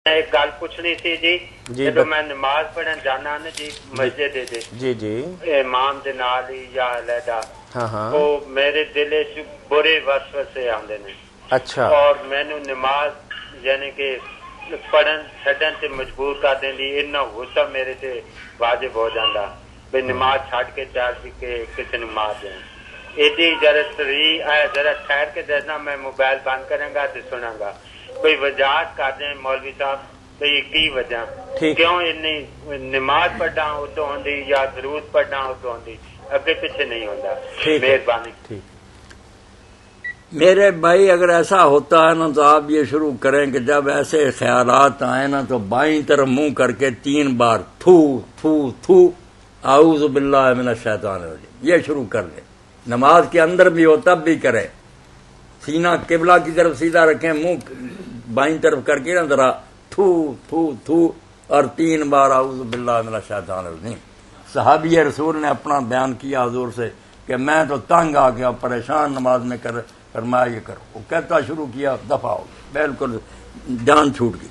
एक गल पूछनी सी जी जो मैं नमाज पढ़न जाना ना जी मस्जिद जी जी इमाम दे नाल ही या अलहदा हाँ हाँ वो मेरे दिल च बुरे वसवसे आंदे ने। अच्छा और मैनू नमाज यानी कि पढ़न छड्डन ते मजबूर कर देंदी। इन्ना गुस्सा मेरे ते वाजिब हो जांदा भी नमाज छड़ के चल के किसी नू मार दें। एडी जरा जरा ठहर के देना, मैं मोबाइल बंद करूंगा तो सुनांगा। कोई वजाहत कर दें मौलवी साहब भाई की वजह क्यों इन्नी नमाज पढ़ा उदो होंदी या दरूद पढ़ा उदो होंदी, अगे पीछे नहीं होता। मेहरबानी। मेरे भाई अगर ऐसा होता है ना तो आप ये शुरू करें कि जब ऐसे ख्यालात आए ना तो बाईं तरफ मुंह करके 3 बार थू थू थू आऊज़ु बिल्लाहि मिनश शैतानिर रजीम ये शुरू कर ले। नमाज के अंदर भी हो तब भी करें, सीना किबला की तरफ सीधा रखें, मुंह बाईं तरफ करके ना जरा थू थू थू और 3 बार आऊज़ु बिल्लाहि मिनश शैतानिर रजीम। सहाबी रसूल ने अपना बयान किया हुजूर से कि मैं तो तंग आ गया, परेशान नमाज में कर फरमाया ये करो। वो कहता शुरू किया, दफा हो गया, बिल्कुल जान छूट गई।